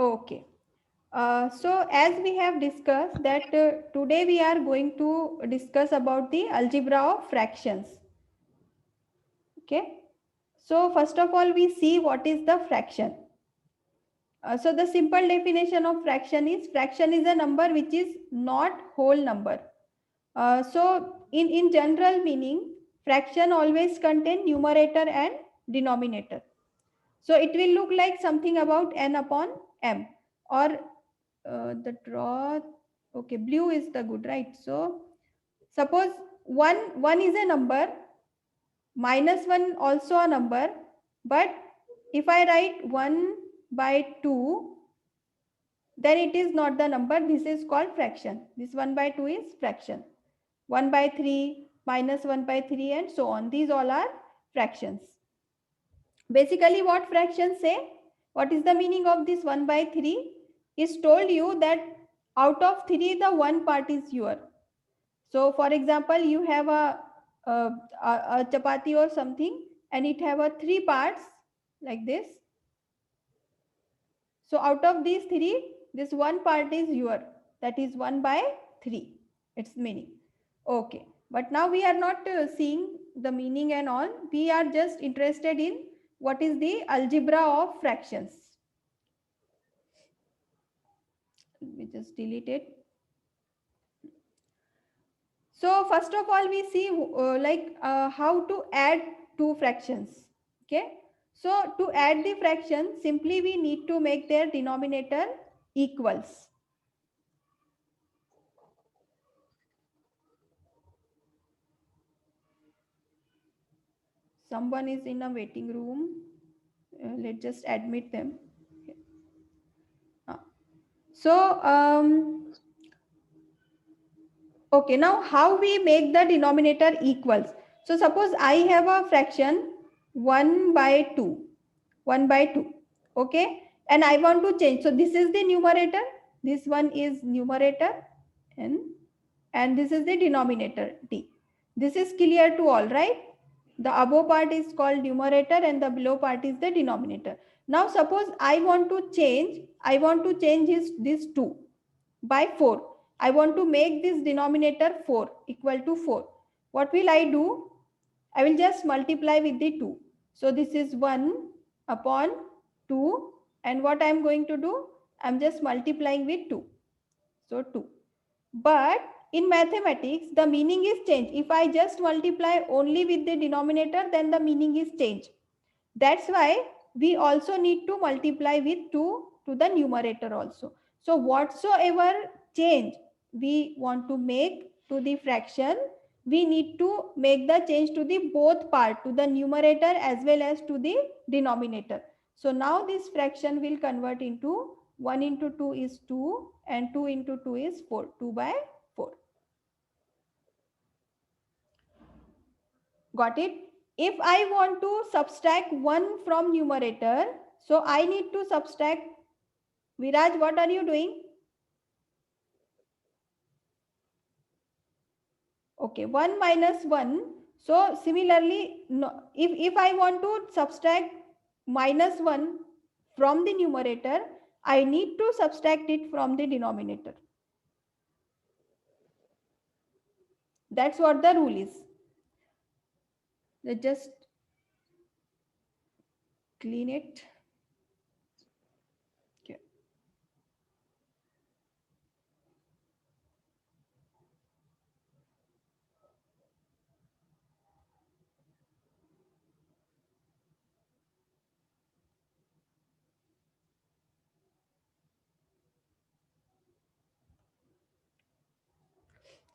Okay. So as we have discussed that today we are going to discuss about the algebra of fractions. Okay. So first of all, we see what is the fraction. So the simple definition of fraction is a number which is not whole number. So in general meaning, fraction always contain numerator and denominator. So it will look like something about n upon m, or the draw. Okay, blue is the good, right? So suppose one is a number, minus 1 also a number, but if I write 1 by 2, then it is not the number. This is called fraction. This 1 by 2 is fraction. 1 by 3, minus 1 by 3, and so on. These all are fractions. Basically, what fractions say? What is the meaning of this 1 by 3? Is told you that out of 3, the one part is your. So, for example, you have a, a chapati or something, and it have a 3 parts like this. So, out of these 3, this one part is your. That is 1 by 3. Its meaning. Okay. But now we are not seeing the meaning and all. We are just interested in what is the algebra of fractions. Let me just delete it. So first of all, we see how to add two fractions. Okay. So to add the fraction, simply we need to make their denominator equals. Someone is in a waiting room. Let's just admit them. Okay. So okay, now how we make the denominator equals? So suppose I have a fraction 1 by 2, 1 by 2, okay? And I want to change. So this is the numerator, this one is numerator, n, and this is the denominator, d. This is clear to all, right? The above part is called numerator and the below part is the denominator. Now suppose I want to change this 2 by 4. I want to make this denominator 4 equal to 4. What will I do? I will just multiply with the 2. So this is 1 upon 2, and what I am going to do? I am just multiplying with 2. So 2. But in mathematics, the meaning is changed. If I just multiply only with the denominator, then the meaning is changed. That's why we also need to multiply with 2 to the numerator also. So whatsoever change we want to make to the fraction, we need to make the change to the both part, to the numerator as well as to the denominator. So now this fraction will convert into 1 into 2 is 2 and 2 into 2 is 4, 2 by 4. Got it? If I want to subtract 1 from numerator, so I need to subtract. Viraj, what are you doing? Okay, 1 minus 1. So similarly, no, if I want to subtract minus 1 from the numerator, I need to subtract it from the denominator. That's what the rule is. Let's just clean it. Okay.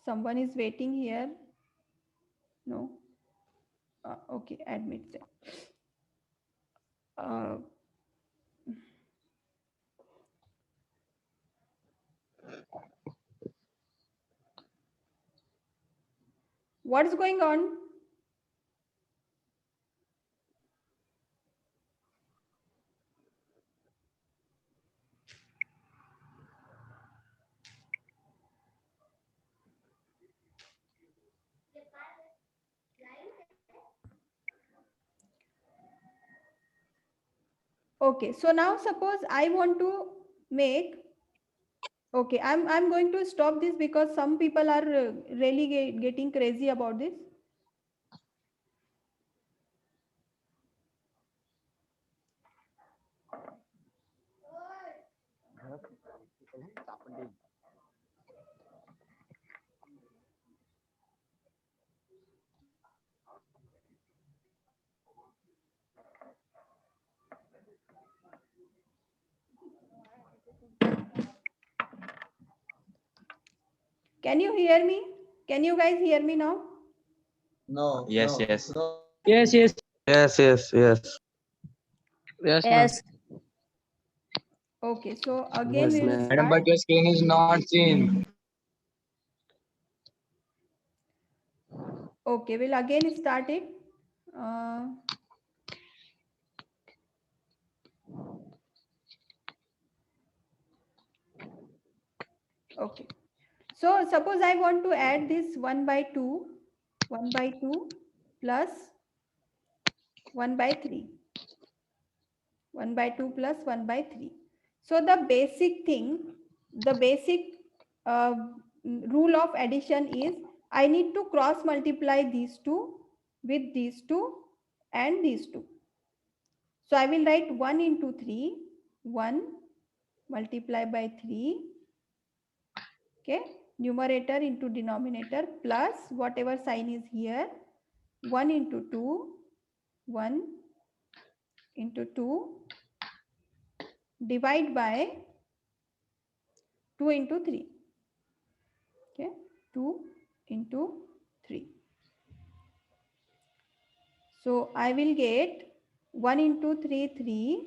Someone is waiting here. No. Okay, admit them. Uh, what's going on? Okay, so now suppose I want to make, okay, I'm going to stop this because some people are really getting crazy about this. Can you hear me? Can you guys hear me now? No, Yes, no, yes. no. Yes, yes, Yes, yes, yes. yes, ma'am. Yes. Okay, so again Yes, we will ma'am. Madam, start. but your screen is not seen. Okay, we'll again start it. Uh, okay. So suppose I want to add this 1 by 2, 1 by 2 plus 1 by 3, 1 by 2 plus 1 by 3. So the basic thing, the basic uh, rule of addition is I need to cross multiply these two with these two and these two. So I will write 1 into 3, 1 multiply by 3, okay, numerator into denominator plus whatever sign is here, 1 into 2, 1 into 2, divide by 2 into 3, okay, 2 into 3. So I will get 1 into 3, 3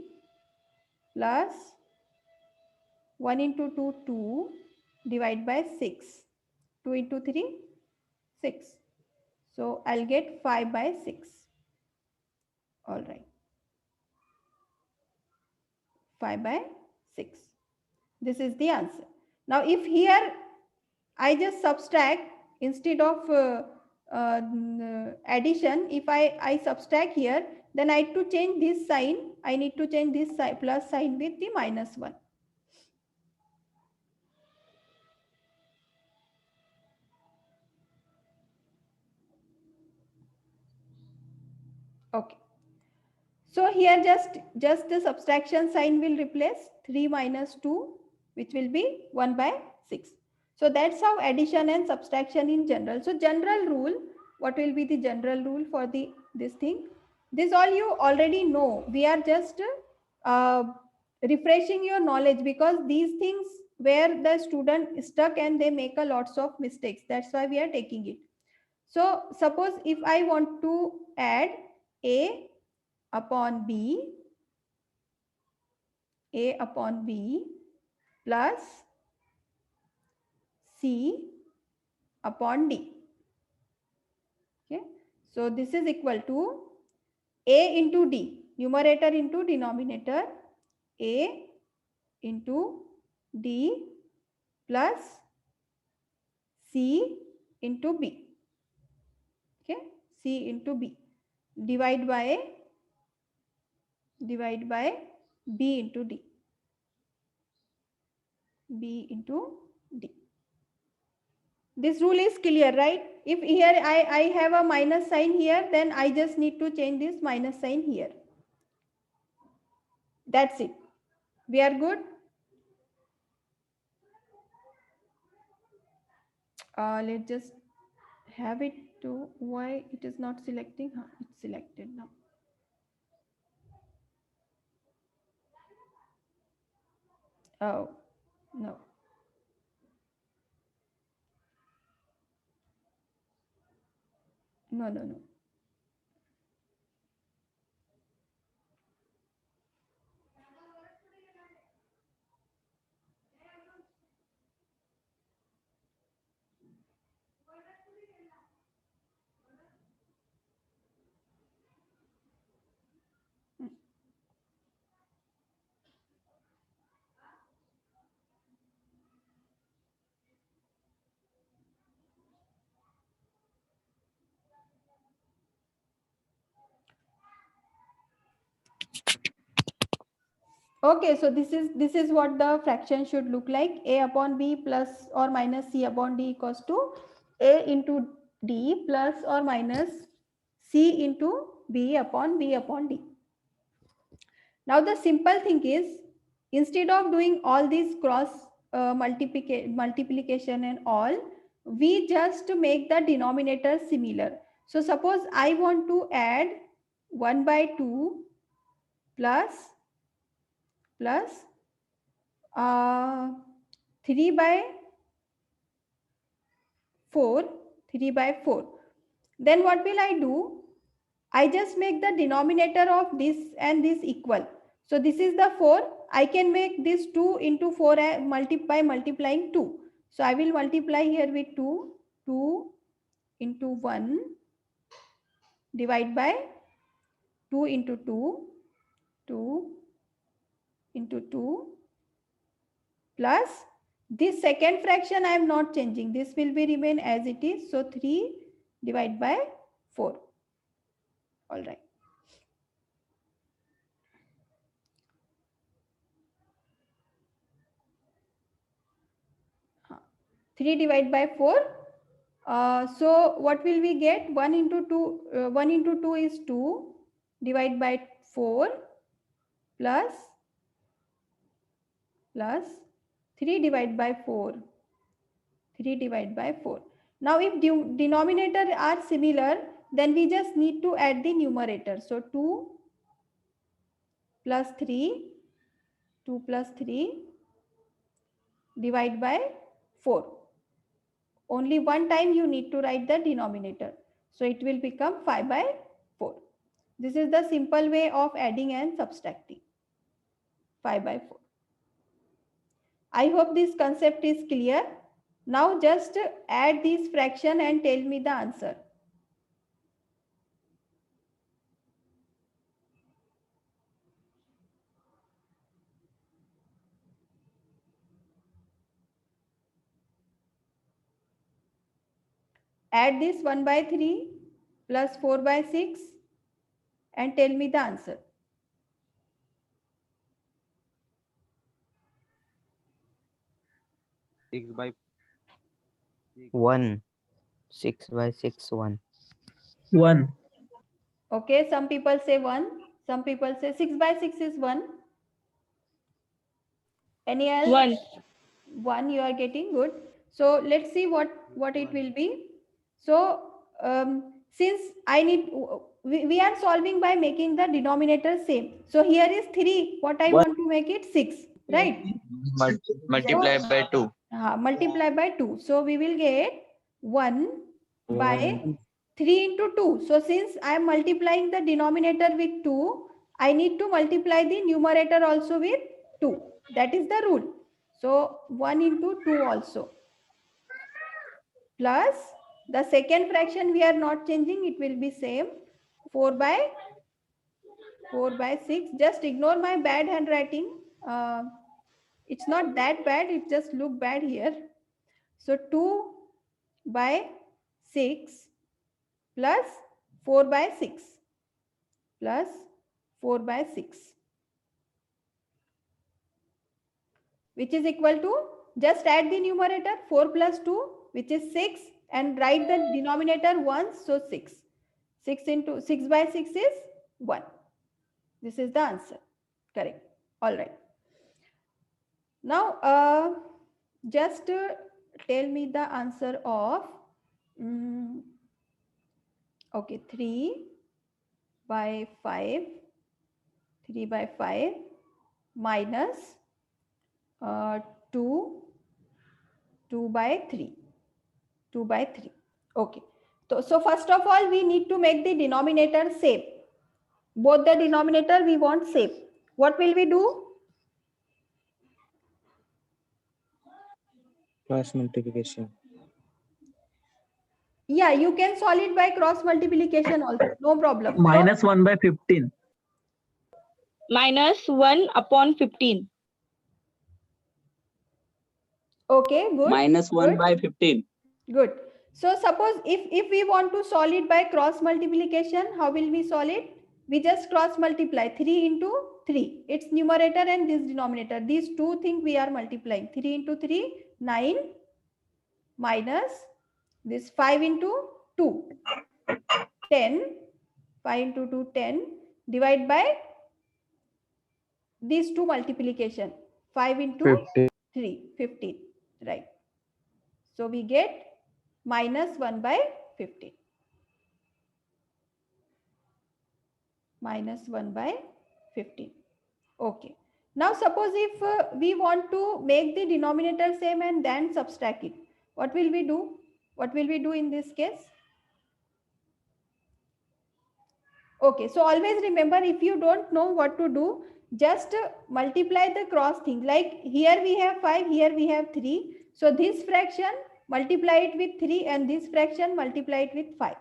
plus 1 into 2, 2, divide by 6. 2 into 3, 6. So I'll get 5 by 6. All right. 5 by 6. This is the answer. Now if here I just subtract instead of addition, if I subtract here, then I need to change this sign. I need to change this plus sign with the minus 1. Okay. So here just the subtraction sign will replace 3 minus 2, which will be 1 by 6. So that's how addition and subtraction in general. So general rule, what will be the general rule for the this thing? This all you already know. We are just uh, refreshing your knowledge because these things where the student stuck and they make a lots of mistakes. That's why we are taking it. So suppose if I want to add A upon B, A upon B plus C upon D. Okay. So this is equal to A into D, numerator into denominator, A into D plus C into B. Okay. C into B. Divide by B into D. B into D. This rule is clear, right? If here I have a minus sign here, then I just need to change this minus sign here. That's it. We are good. Let's just have it to why it is not selecting. Huh, it's selected now. Oh, no. No, no, no. Okay, so this is what the fraction should look like. A upon b plus or minus c upon d equals to a into d plus or minus c into b upon d. Now the simple thing is, instead of doing all these cross multiplication and all, we just make the denominator similar. So suppose I want to add 1 by 2 plus uh, 3 by 4, 3 by 4. Then what will I do? I just make the denominator of this and this equal. So this is the 4. I can make this 2 into 4 by multiplying 2. So I will multiply here with 2. 2 into 1 divide by 2 into 2. 2 into 2 plus this second fraction I am not changing. This will be remain as it is. So 3 divided by 4. All right. Huh. 3 divided by 4. So what will we get? 1 into 2. 1 into 2 is 2 divided by 4 plus 3 divided by 4. 3 divided by 4. Now if denominator are similar, then we just need to add the numerator. So 2 plus 3, 2 plus 3 divide by 4. Only one time you need to write the denominator. So it will become 5 by 4. This is the simple way of adding and subtracting. 5 by 4. I hope this concept is clear. Now just add this fraction and tell me the answer. Add this 1 by 3 plus 4 by 6 and tell me the answer. 6 by 1. 6 by 6, 1. 1. Okay, some people say 1. Some people say 6 by 6 is 1. Any else? 1. 1 you are getting, good. So let's see what it will be. So since I need, we are solving by making the denominator same. So here is 3. What I want to make it 6, right? multiply by 2. Multiply by 2. So we will get 1 by 3 into 2. So since I am multiplying the denominator with 2, I need to multiply the numerator also with 2. That is the rule. So 1 into 2 also. Plus the second fraction we are not changing. It will be same. 4 by 6. Just ignore my bad handwriting. It's not that bad. It just look bad here. So 2 by 6 plus 4 by 6 plus 4 by 6, which is equal to, just add the numerator 4 plus 2, which is 6, and write the denominator once. So 6. 6 into 6 by 6 is 1. This is the answer. Correct. All right. Now just tell me the answer of okay, 3 by 5 minus 2 by 3. Okay. So first of all, we need to make the denominator same. Both the denominator we want same. What will we do? Cross multiplication. Yeah, you can solve it by cross multiplication also. No problem. So, Minus 1 by 15. Minus 1 upon 15. okay, good. Minus 1 Good. by 15. Good. So suppose if we want to solve it by cross multiplication, how will we solve it? we just cross multiply 3 into 3. It's numerator and this denominator. These two things we are multiplying. 3 into 3, 9 minus this 5 into 2, 10. 5 into 2, 10. Divide by these two multiplication. 5 into 50. 3, 15. Right. So we get minus 1 by 15. Minus 1 by 15. Okay. Now suppose if we want to make the denominator same and then subtract it. What will we do? What will we do in this case? Okay. So always remember, if you don't know what to do, just multiply the cross thing. Like here we have 5, here we have 3. So this fraction multiply it with 3 and this fraction multiply it with 5.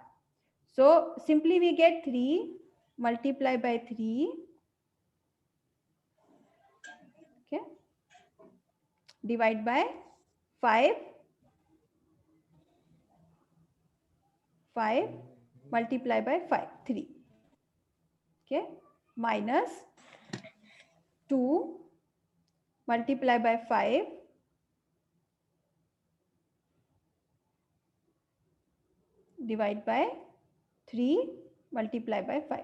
So simply we get 3 multiply by 3. Okay. Divide by 5. 5 multiply by 5. 3. Okay. Minus 2 multiply by 5. Divide by 3 multiply by 5.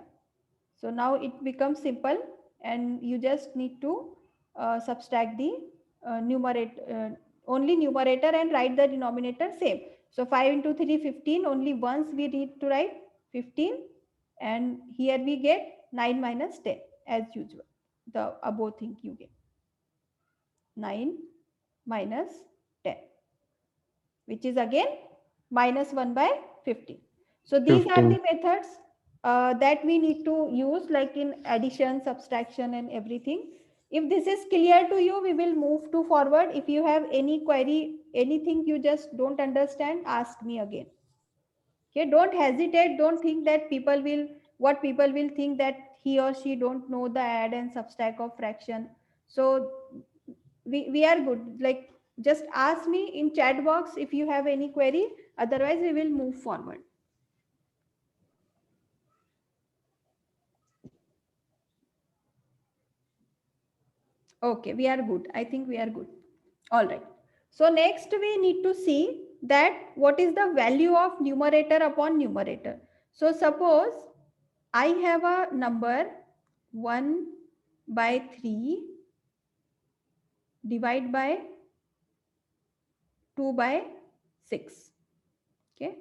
So now it becomes simple and you just need to subtract the numerator, only numerator, and write the denominator same. So 5 into 3, 15. Only once we need to write 15. And here we get 9 minus 10 as usual. The above thing you get. 9 minus 10, which is again minus 1 by 15. So these are 15. the methods that we need to use, like in addition, subtraction and everything. If this is clear to you, we will move to forward. If you have any query, anything you just don't understand, ask me again. Okay, don't hesitate. Don't think that people will think that he or she don't know the add and subtract of fraction. So we are good. Like just ask me in chat box if you have any query. Otherwise, we will move forward. Okay, we are good. I think we are good. All right. So next we need to see that what is the value of numerator upon numerator. So suppose I have a number 1 by 3 divide by 2 by 6. Okay.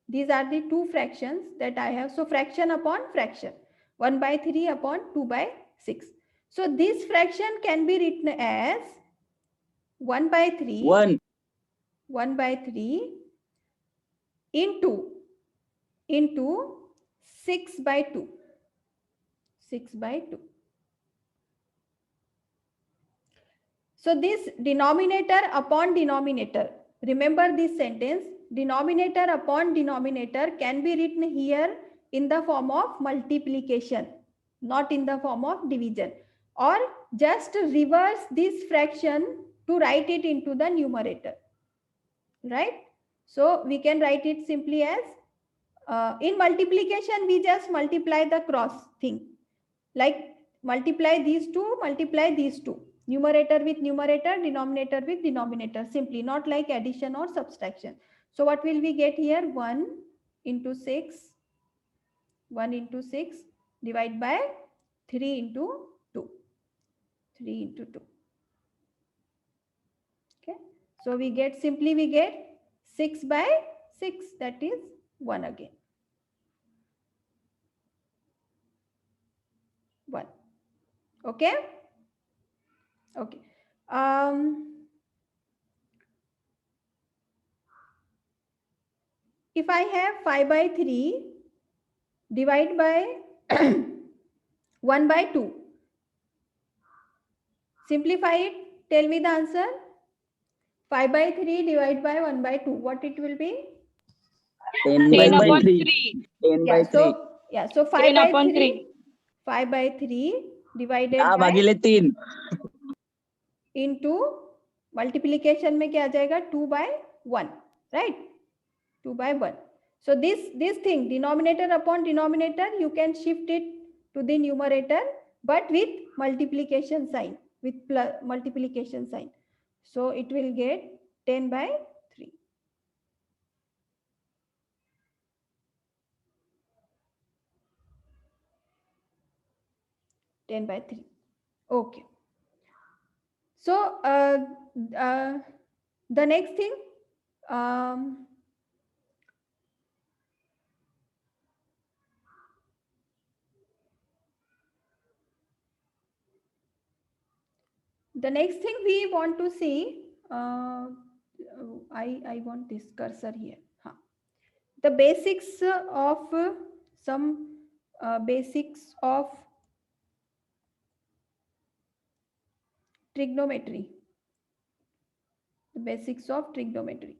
These are the two fractions that I have. So fraction upon fraction. 1 by 3 upon 2 by 6. So this fraction can be written as 1 by 3. 1 by 3 into 6 by 2. 6 by 2. So this denominator upon denominator. Remember this sentence. Denominator upon denominator can be written here in the form of multiplication, not in the form of division. Or just reverse this fraction to write it into the numerator. Right? So we can write it simply as in multiplication, we just multiply the cross thing. Like multiply these two. Numerator with numerator, denominator with denominator. Simply, not like addition or subtraction. So what will we get here? 1 into 6. 1 into 6 divide by 3 into 2. 3 into 2. Okay. So we get 6 by 6. That is 1 again. 1. Okay. Okay. If I have 5 by 3 divide by 1 by 2. Simplify it. Tell me the answer. 5 by 3 divided by 1 by 2. What it will be? 10 10 by upon 3. 3. 10 by 3. So 5 10 by upon 3. 3. 5 by 3 divided हाँ by भागीले 3. into multiplication में क्या आ जाएगा? 2 by 1. Right? 2 by 1. So this thing, denominator upon denominator, you can shift it to the numerator, but with multiplication sign, with plus multiplication sign. So it will get 10 by 3. Okay. So the next thing, um, the next thing we want to see, I want this cursor here. The basics of some basics of trigonometry. The basics of trigonometry.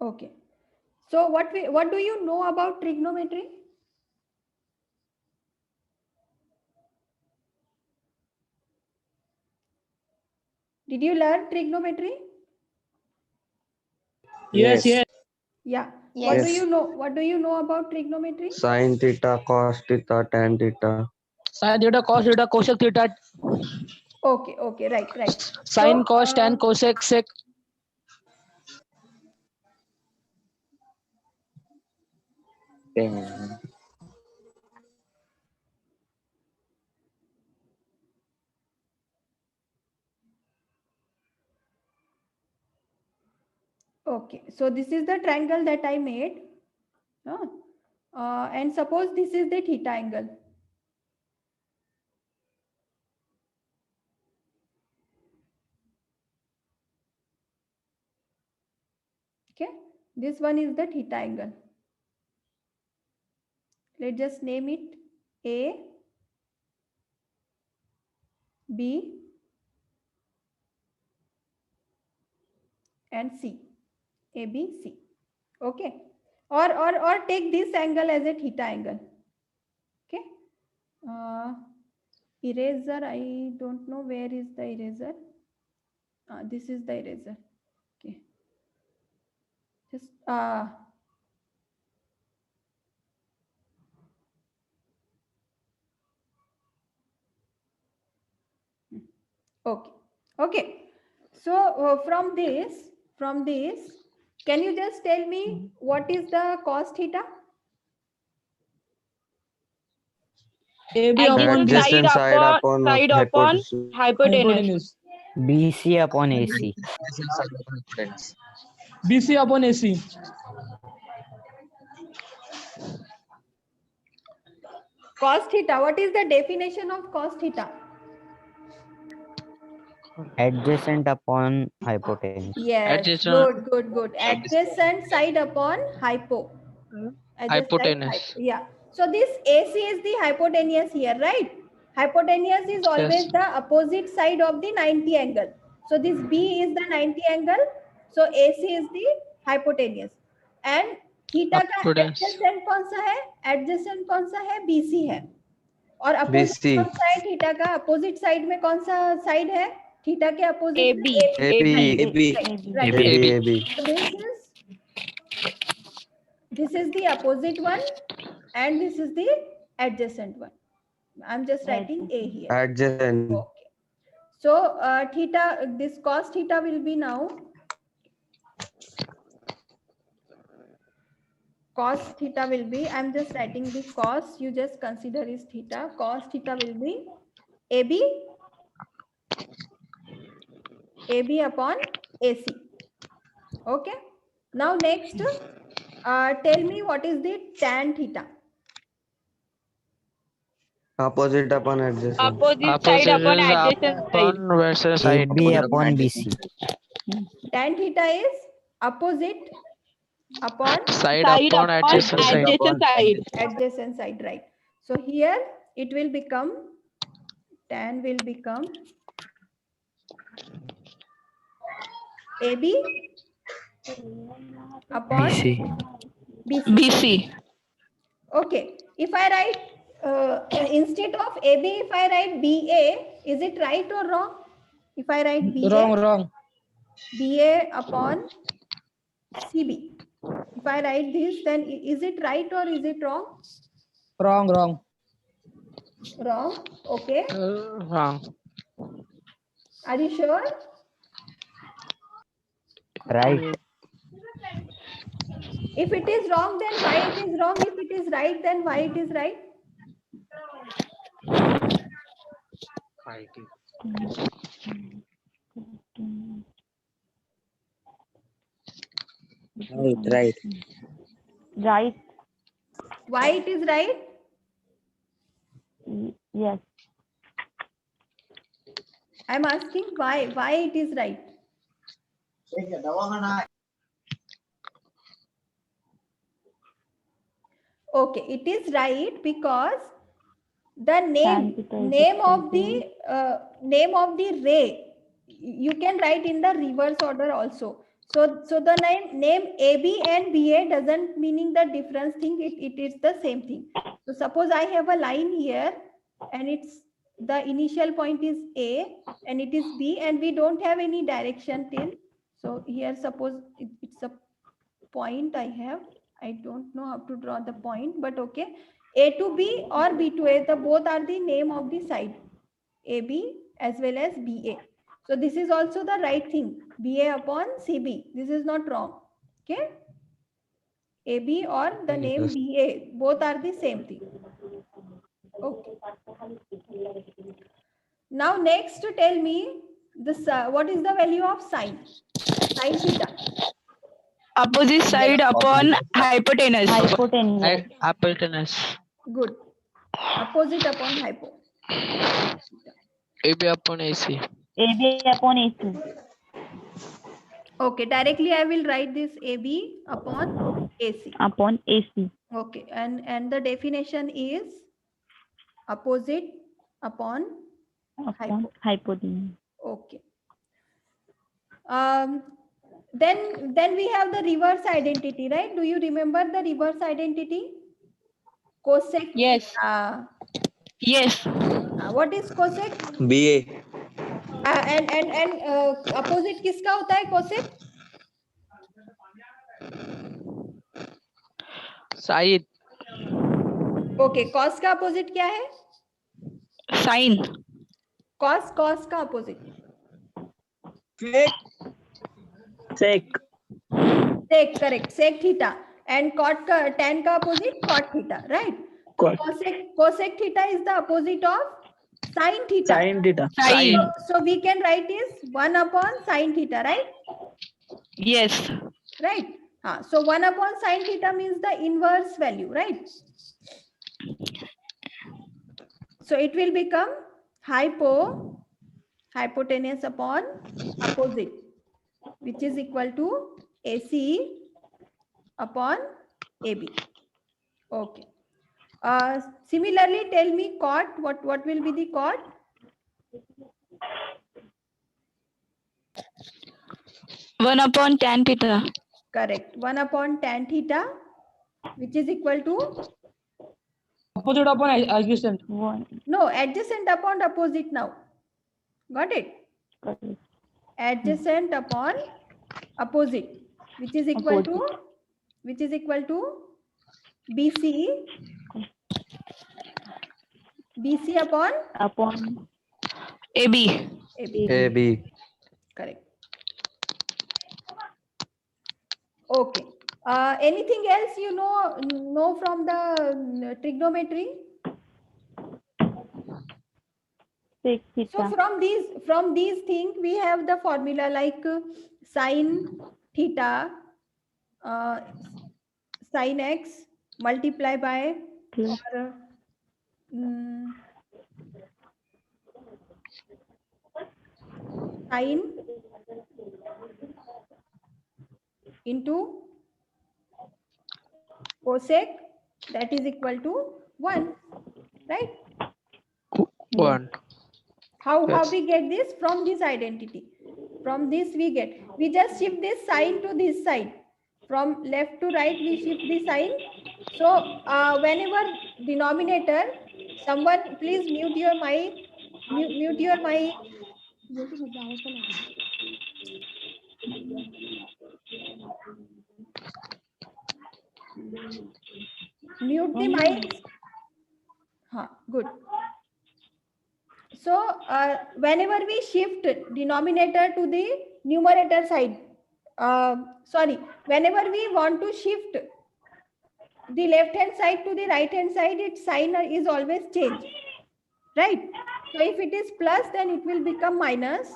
Okay. So what do you know about trigonometry? Did you learn trigonometry? Yes. Yeah. Yes. What do you know about trigonometry? Sin theta, cos theta, tan theta. Sin theta, cos theta, cosec theta, Okay, right. sin, So cos, tan, cosec, sec. Ten. okay, so this is the triangle that I made. And suppose this is the theta angle. Okay, this one is the theta angle. Let's just name it A, B, and C. A, B, C. Okay, or take this angle as a theta angle. Okay, eraser, I don't know where is the eraser. This is the eraser. Okay, just okay. So from this, can you just tell me what is the cos theta? AB upon Adjacent BC. side upon hypotenuse. hypotenuse. BC upon AC. Friends. BC upon AC. Cos theta. What is the definition of cos theta? Adjacent upon hypotenuse. Yes, Adjacent. good. Adjacent side upon hypo. Hypotenuse. Yeah. So this AC is the hypotenuse here, right? Hypotenuse is always Yes. the opposite side of the 90 angle. So this B is the 90 angle. So AC is the hypotenuse. And theta का Hypotenuse. adjacent कौन सा है? Adjacent कौन सा है? BC है. और opposite BC. कौन सा है? थीटा का अपोजिट साइड में कौन सा साइड है? थीटा के अपोजिट AB. में AB. right. AB. So this is the opposite one and this is the adjacent one. I'm just writing A here. Adjacent. Okay. So theta, this cos theta will be now cos theta will be, I'm just writing the cos, you just consider is theta. Cos theta will be AB upon AC. Okay. Now next, tell me what is the tan theta? Opposite upon adjacent. Opposite side upon adjacent side. versus side. AB upon BC. Tan theta is opposite upon Side upon adjacent side. adjacent side, right? So here it will become, tan will become AB upon BC. BC. Okay, if I write instead of AB, if I write BA, is it right or wrong? If I write BA, Wrong. BA upon CB. If I write this, then is it right or is it wrong? Wrong, wrong. Wrong. Okay. Wrong. Are you sure? Right. If it is wrong, then why it is wrong? If it is right, then why it is right? Right. Right. Why it is right? Yes. I'm asking why it is right. Okay, it is right because the name name of the ray you can write in the reverse order also. So the name AB and BA doesn't meaning the difference thing. It is the same thing. So suppose I have a line here and it's the initial point is A and it is B and we don't have any direction till. So here suppose it's a point I have. I don't know how to draw the point, but okay. A to B or B to A, the both are the name of the side. AB as well as BA. So this is also the right thing. BA upon CB. This is not wrong. Okay. AB or the name Yes. BA. Both are the same thing. Okay. Now next tell me this what is the value of sine? Sine theta. Opposite side upon hypotenuse. Hypotenuse. Hypotenuse. Good. Opposite upon hypo. AB upon AC. AB upon AC. Okay, directly I will write this AB upon AC. Upon AC. Okay, and the definition is opposite upon Upon hypotenuse. okay. Then we have the reverse identity, right? Do you remember the reverse identity? Cosec. Yes. Yes. What is cosec? BA. And opposite किसका होता है cosec? Side. Okay, cos का opposite क्या है? Sine. Cos का opposite. Sec. Sec, correct. Sec theta. And cot ka, tan ka opposite cot theta, right? So cosec theta is the opposite of sin theta. Sin theta. Sine. So we can write is 1 upon sin theta, right? Yes. Right. So 1 upon sin theta means the inverse value, right? So it will become hypotenuse upon opposite, which is equal to AC upon AB. Okay. Similarly, tell me cot. What will be the cot? One upon tan theta. Correct. 1 upon tan theta, which is equal to Opposite upon adjacent. One. no adjacent upon opposite now. Got it? Correct. Adjacent upon opposite, which is equal to BC upon Upon AB. AB. AB. Correct. Okay. Anything else you know from the trigonometry? sec So theta. from these things we have the formula like sine theta sin x multiply by Plus or sine into cosec, that is equal to 1, right? 1. How Yes. we get this? From this identity. From this we just shift this sign to this side. From left to right we shift the sign. So whenever denominator, someone please mute your mic. Mute your mic. Mute the mic. Good. So whenever we shift denominator to the numerator side, whenever we want to shift the left hand side to the right hand side, its sign is always changed, right? So if it is plus, then it will become minus.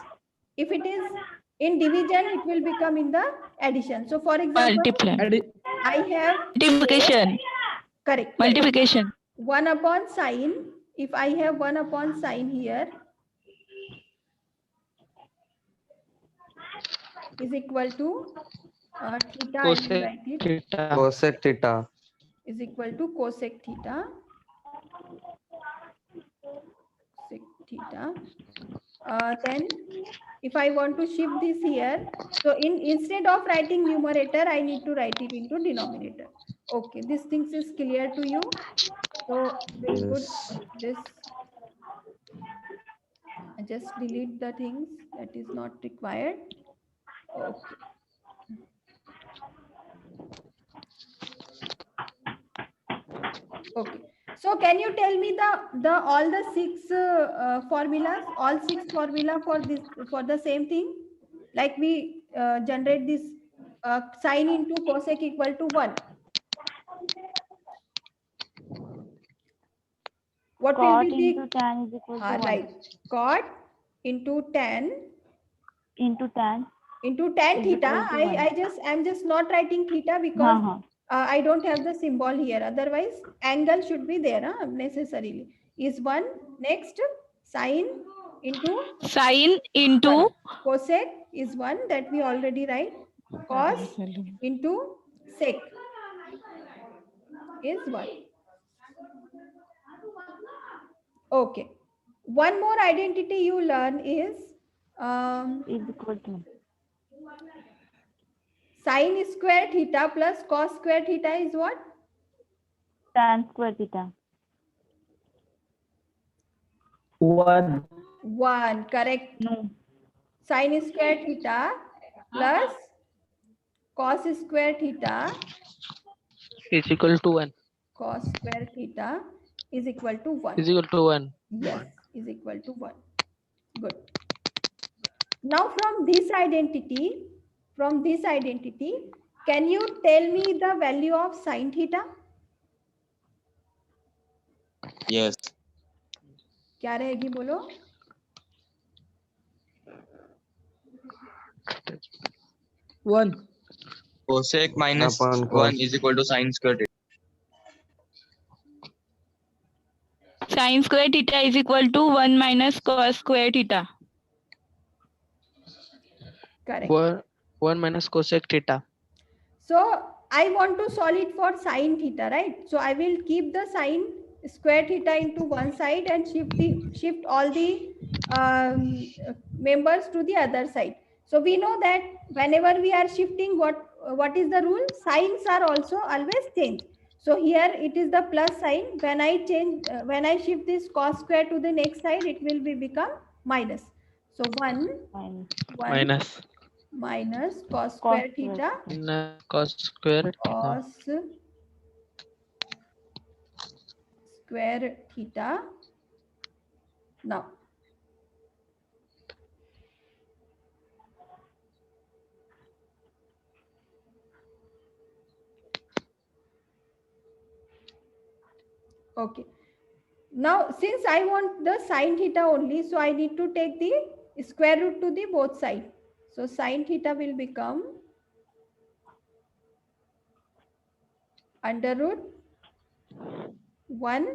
If it is in division, it will become in the addition. So for example, Multiply. I have Multiplication. correct. Multiplication. 1 upon sine. If I have 1 upon sine here is equal to theta, I will write it, Theta. Cosec theta. is equal to cosec theta. Sec theta. Then if I want to shift this here, so instead of writing numerator, I need to write it into denominator. Okay, this things is clear to you. So we'll put Yes. this. I just delete the things that is not required. Okay. Okay. So can you tell me the all the six formulas, all six formula for this, for the same thing? Like we generate this sine into cosec equal to 1. What will Cot be the into tan is equal to 1. right? Cot into tan Into tan into tan is theta. equal to 1. I'm just not writing theta because I don't have the symbol here. Otherwise, angle should be there necessarily. Is 1. Next, sine into Sine into cosec is 1 that we already write. Cos into sec is 1. Okay. One more identity you learn is is equal to sine square theta plus cos square theta is what? tan square theta. 1. 1. Correct. No. Sine square theta plus cos square theta, Is equal to 1. cos square theta is equal to 1. Is equal to 1. Yes, is equal to 1. Good. Now from this identity, can you tell me the value of sine theta? Yes. क्या रहेगी बोलो? 1. Cosec minus Upon 1 cos. is equal to sine square theta. sine square theta is equal to 1 minus cos square theta. Correct. 1 minus cosec theta. So I want to solve it for sine theta, right? So I will keep the sine square theta into one side and shift all the members to the other side. So we know that whenever we are shifting, what is the rule? Signs are also always changed. So here it is the plus sign. When I change, when I shift this cos square to the next side, it will become minus. So 1 Minus. minus cos square theta Minus cos square theta. cos square theta. Now okay, now since I want the sine theta only, so I need to take the square root to the both side. So sine theta will become under root 1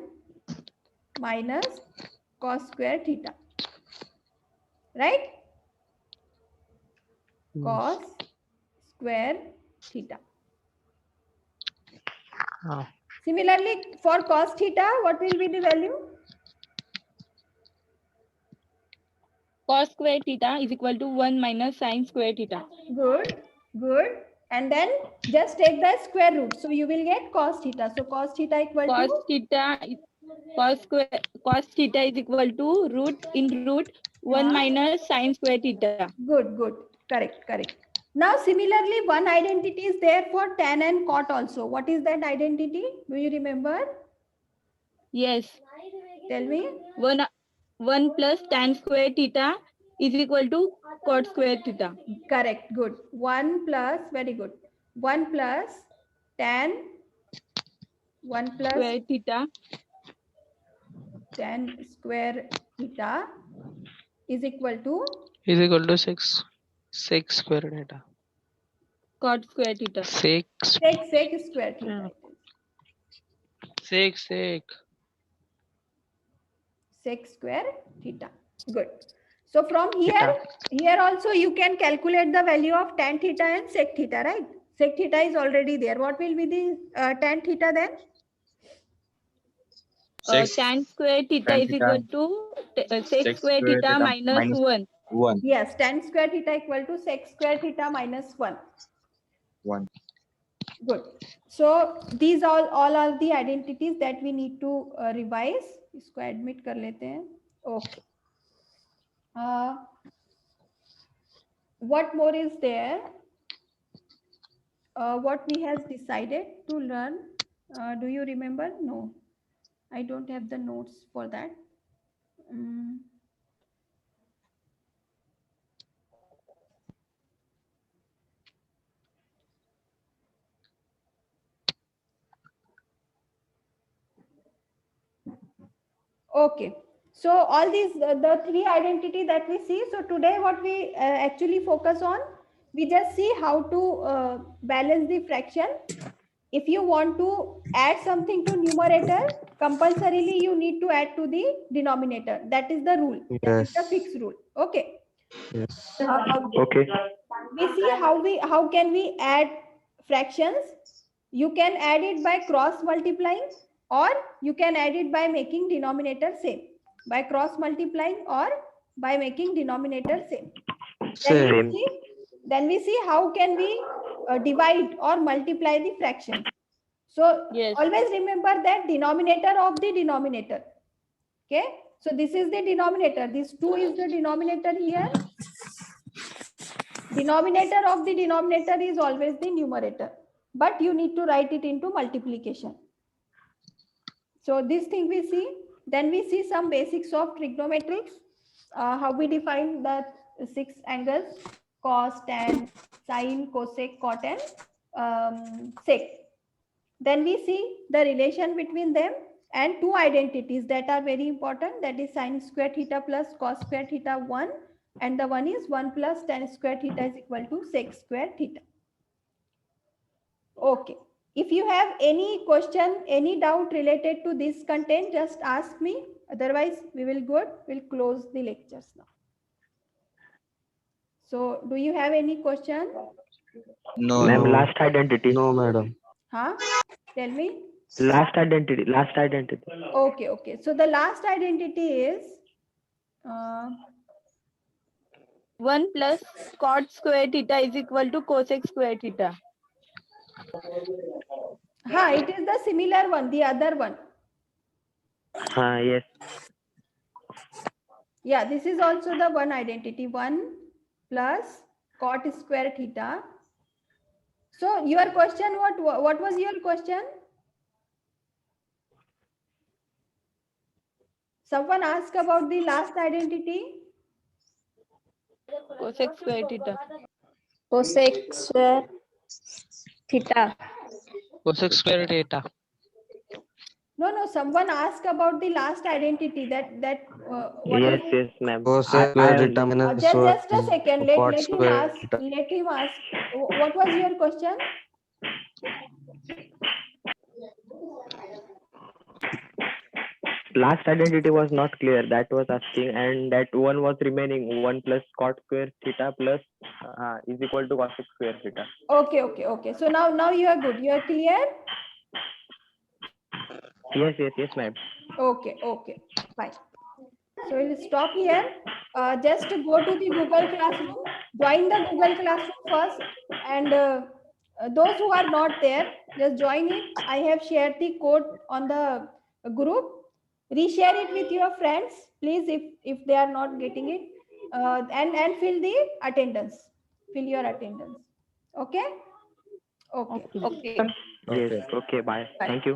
minus cos square theta, right? Cos square theta. Similarly, for cos theta, what will be the value? Cos square theta is equal to 1 minus sine square theta. Good, good. And then just take the square root. So you will get cos theta. So cos theta equal Cos to theta cos theta is equal to root 1 minus sine square theta. good, good. Correct, correct. Now similarly, one identity is there for tan and cot also. What is that identity? Do you remember? Yes. Tell me. 1 plus tan square theta is equal to cot square theta. Correct. Good. 1 plus, very good. 1 plus tan, 1 plus Square theta tan square theta is equal to Is equal to 6 square theta. cot square theta. 6 sec square theta. Yeah. It is. 6 Sec square theta. Good. So from here also you can calculate the value of tan theta and sec theta, right? Sec theta is already there. What will be the tan theta then? 6 Tan square theta tan is theta, equal to sec 6 square square theta theta minus minus 1. 1. Yes, tan square theta equal to sec square theta minus 1. 1. Good. So these all are the identities that we need to revise. इसको admit कर लेते हैं. Okay. What more is there? What we has decided to learn? Do you remember? No, I don't have the notes for that. Okay. So all these, the three identity that we see. So today what we actually focus on, we just see how to balance the fraction. If you want to add something to numerator, compulsorily you need to add to the denominator. That is the rule. That is the Yes. fixed rule. Okay. Yes. Okay. We see how can we add fractions. You can add it by cross multiplying, or you can add it by making denominator same. By cross multiplying or by making denominator same. Same. Then we see how can we divide or multiply the fractions. So Yes. always remember that denominator of the denominator. Okay. So this is the denominator. This 2 is the denominator here. Denominator of the denominator is always the numerator, but you need to write it into multiplication. So this thing we see. Then we see some basics of trigonometrics, how we define the 6 angles: cos, tan, sine, cosec, cot, and sec. Then we see the relation between them and two identities that are very important. That is sine square theta plus cos square theta 1, and the one is 1 plus tan square theta is equal to sec square theta. Okay. If you have any question, any doubt related to this content, just ask me. Otherwise, we will good. We'll close the lectures now. So, do you have any question? No, Ma'am, no. last identity. No, madam. Huh? Tell me. Last identity. Okay, okay. So the last identity is 1 plus cot square theta is equal to cosec square theta. it is the similar one, the other one. Yes. Yeah, this is also the one identity, 1 plus cot square theta. So your question, what was your question? Someone asked about the last identity. Cosec square theta. Cosec square theta. cosec square theta. No, someone asked about the last identity what Yes, is yes, ma'am. Cos square theta minus just a 1 second. cot Let him square ask. theta. Let him ask. What was your question? Last identity was not clear. That was asking, and that one was remaining. 1 plus cot square theta plus is equal to cosec square theta. Okay. So now you are good. You are clear? Yes, ma'am. Okay. Fine. So we'll stop here. Just go to the Google Classroom. Join the Google Classroom first, and those who are not there, just join it. I have shared the code on the group. Reshare it with your friends, please, if they are not getting it, and fill the attendance. Fill your attendance. Okay. Okay. Yes. Okay. Bye. Bye. Thank you.